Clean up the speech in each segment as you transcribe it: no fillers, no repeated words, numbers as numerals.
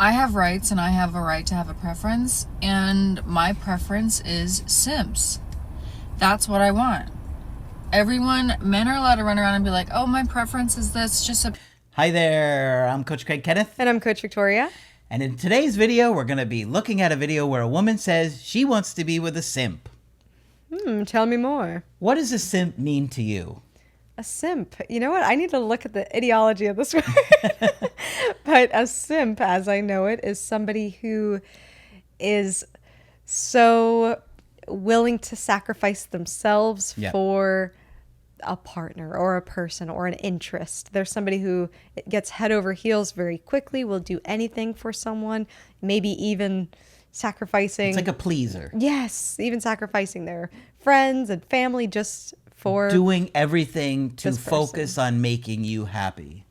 I have rights and I have a right to have a preference, and my preference is simps. That's what I want. Men are allowed to run around and be like, oh, my preference is this, just a... Hi there, I'm Coach Kenneth. And I'm Coach Victoria. And in today's video, we're going to be looking at a video where a woman says she wants to be with a simp. Tell me more. What does a simp mean to you? A simp. You know what? I need to look at the ideology of this word. But a simp, as I know it, is somebody who is so willing to sacrifice themselves for a partner or a person or an interest. There's somebody who gets head over heels very quickly, will do anything for someone, maybe even sacrificing. It's like a pleaser. Yes, even sacrificing their friends and family just for doing everything to focus on making you happy.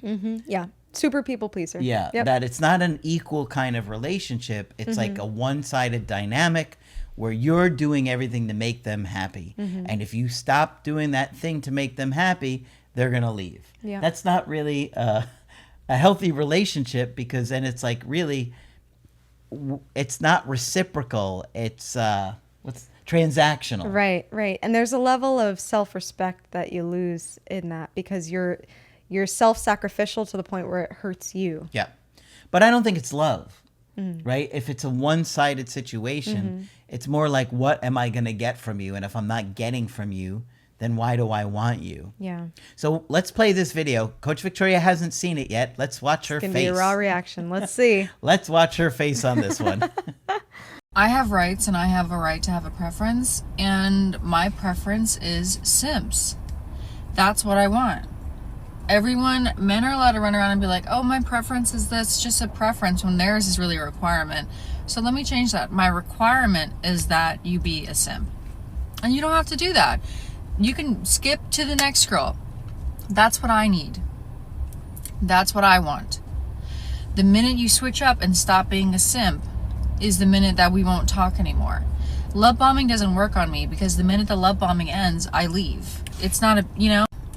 Yeah. Super people pleaser. Yeah. Yep. That it's not an equal kind of relationship. It's like a one-sided dynamic where you're doing everything to make them happy. And if you stop doing that thing to make them happy, they're going to leave. Yeah. That's not really a healthy relationship, because then it's like really, it's not reciprocal. It's transactional. Right. And there's a level of self-respect that you lose in that, because you're self-sacrificial to the point where it hurts you. Yeah. But I don't think it's love. Right? If it's a one-sided situation, it's more like, what am I going to get from you? And if I'm not getting from you, then why do I want you? Yeah. So let's play this video. Coach Victoria hasn't seen it yet. Let's watch her face. It's going to be a raw reaction. Let's see. Let's watch her face on this one. I have rights and I have a right to have a preference, and my preference is simps. That's what I want. Men are allowed to run around and be like, oh, my preference is this, just a preference, when theirs is really a requirement. So let me change that. My requirement is that you be a simp. And you don't have to do that. You can skip to the next girl. That's what I need. That's what I want. The minute you switch up and stop being a simp is the minute that we won't talk anymore. Love bombing doesn't work on me, because the minute the love bombing ends, I leave. It's not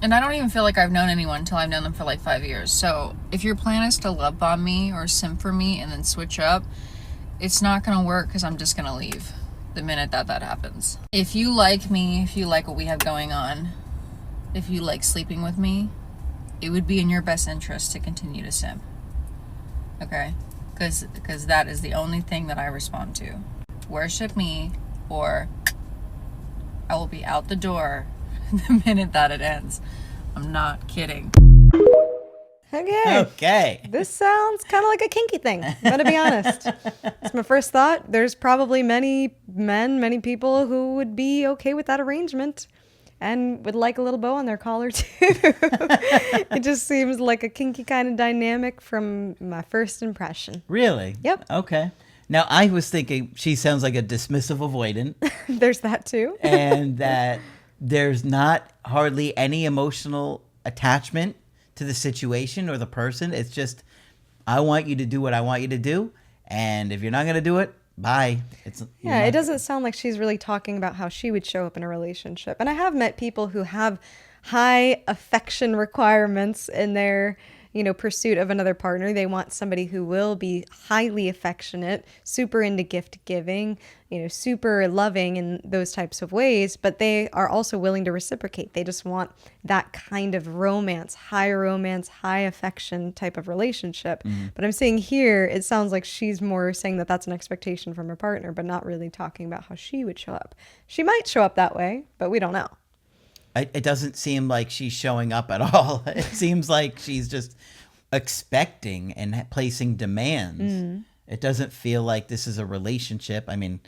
and I don't even feel like I've known anyone until I've known them for like 5 years. So if your plan is to love bomb me or simp for me and then switch up, it's not going to work, because I'm just going to leave the minute that happens. If you like me, if you like what we have going on, if you like sleeping with me, it would be in your best interest to continue to simp. Okay? Because that is the only thing that I respond to. Worship me, or I will be out the door the minute that it ends. I'm not kidding. Okay. This sounds kind of like a kinky thing, I'm going to be honest. It's my first thought. There's probably many men, people who would be okay with that arrangement and would like a little bow on their collar too. It just seems like a kinky kind of dynamic from my first impression. Really? Yep. Okay. Now, I was thinking she sounds like a dismissive avoidant. There's that too. And that there's not hardly any emotional attachment to the situation or the person. It's just, I want you to do what I want you to do. And if you're not going to do it, bye. It doesn't sound like she's really talking about how she would show up in a relationship. And I have met people who have high affection requirements in their pursuit of another partner. They want somebody who will be highly affectionate, super into gift giving, super loving in those types of ways, but they are also willing to reciprocate. They just want that kind of romance, high affection type of relationship. But I'm saying here, it sounds like she's more saying that that's an expectation from her partner, but not really talking about how she would show up. She might show up that way, but we don't know. It doesn't seem like she's showing up at all. It seems like she's just expecting and placing demands. It doesn't feel like this is a relationship. I mean,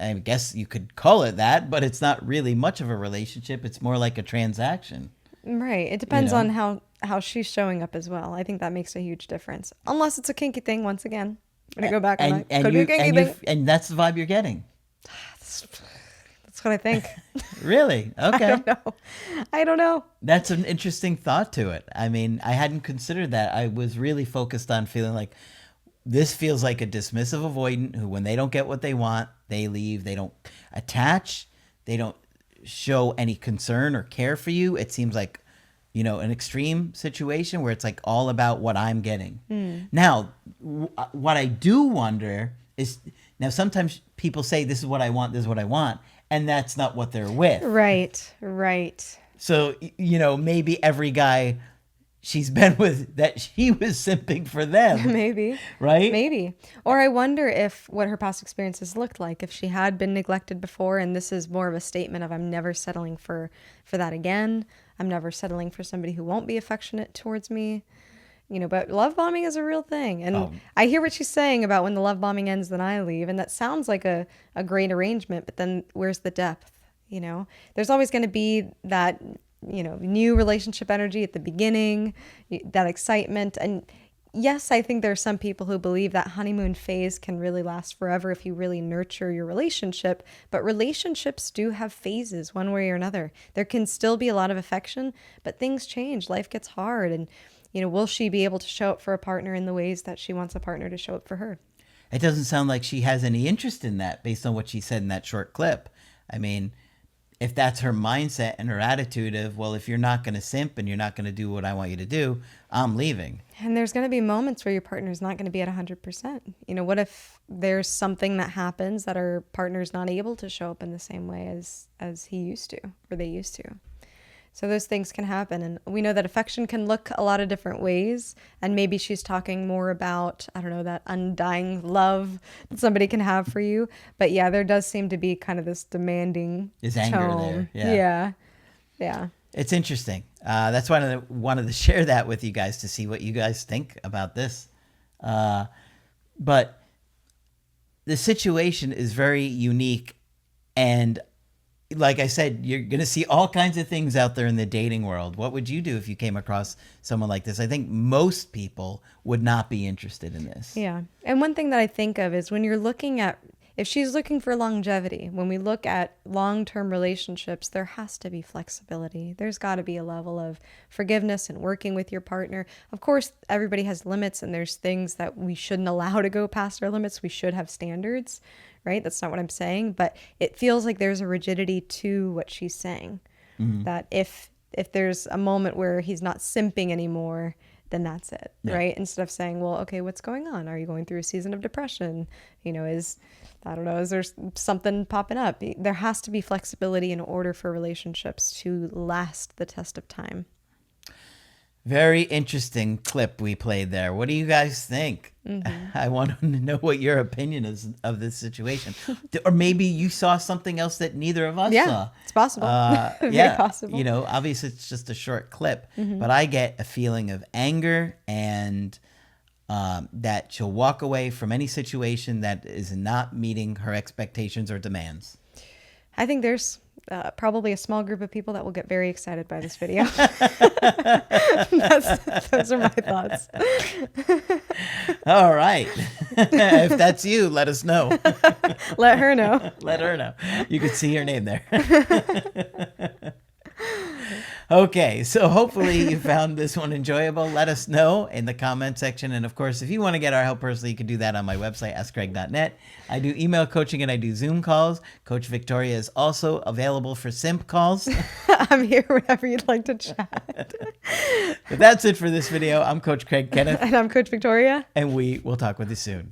I guess you could call it that, but it's not really much of a relationship. It's more like a transaction. Right. It depends on how she's showing up as well. I think that makes a huge difference. Unless it's a kinky thing, once again. I'm going to go back on that. Could be a kinky thing. And that's the vibe you're getting. That's what I think. Really? Okay. I don't know. That's an interesting thought to it. I mean, I hadn't considered that. I was really focused on feeling like this feels like a dismissive avoidant who, when they don't get what they want, they leave. They don't attach. They don't show any concern or care for you. It seems like an extreme situation where it's like all about what I'm getting. Now, what I do wonder is, now sometimes people say, this is what I want, this is what I want, and that's not what they're with. Right. So, maybe every guy she's been with, that she was simping for them. Maybe. Right? Maybe. Or I wonder if what her past experiences looked like, if she had been neglected before, and this is more of a statement of, I'm never settling for that again. I'm never settling for somebody who won't be affectionate towards me. But love bombing is a real thing. And I hear what she's saying about when the love bombing ends, then I leave. And that sounds like a great arrangement, but then where's the depth? There's always going to be that, new relationship energy at the beginning, that excitement. And yes, I think there are some people who believe that honeymoon phase can really last forever if you really nurture your relationship. But relationships do have phases one way or another. There can still be a lot of affection, but things change. Life gets hard. And, will she be able to show up for a partner in the ways that she wants a partner to show up for her? It doesn't sound like she has any interest in that based on what she said in that short clip. I mean, if that's her mindset and her attitude of, well, if you're not going to simp and you're not going to do what I want you to do, I'm leaving. And there's going to be moments where your partner's not going to be at 100%. What if there's something that happens that our partner's not able to show up in the same way as he used to, or they used to? So those things can happen. And we know that affection can look a lot of different ways. And maybe she's talking more about, I don't know, that undying love that somebody can have for you. But yeah, there does seem to be kind of this demanding Is anger tone. there. Yeah. It's interesting. That's why I wanted to share that with you guys to see what you guys think about this. But the situation is very unique. And like I said, you're going to see all kinds of things out there in the dating world. What would you do if you came across someone like this? I think most people would not be interested in this. Yeah. And one thing that I think of is when you're looking at, if she's looking for longevity, when we look at long-term relationships, there has to be flexibility. There's got to be a level of forgiveness and working with your partner. Of course, everybody has limits, and there's things that we shouldn't allow to go past our limits. We should have standards, right? That's not what I'm saying, but it feels like there's a rigidity to what she's saying. Mm-hmm. That if there's a moment where he's not simping anymore, then that's it, right? Instead of saying, well, okay, what's going on? Are you going through a season of depression? Is there something popping up? There has to be flexibility in order for relationships to last the test of time. Very interesting clip we played there. What do you guys think? Mm-hmm. I want to know what your opinion is of this situation. Or maybe you saw something else that neither of us saw. It's possible. Very possible. Obviously it's just a short clip, but I get a feeling of anger and that she'll walk away from any situation that is not meeting her expectations or demands. I think there's probably a small group of people that will get very excited by this video. Those are my thoughts. All right. If that's you, let us know. Let her know. Let her know. You can see her name there. Okay, so hopefully you found this one enjoyable. Let us know in the comment section. And of course, if you want to get our help personally, you can do that on my website, askcraig.net. I do email coaching and I do Zoom calls. Coach Victoria is also available for simp calls. I'm here whenever you'd like to chat. But that's it for this video. I'm Coach Craig Kenneth. And I'm Coach Victoria. And we will talk with you soon.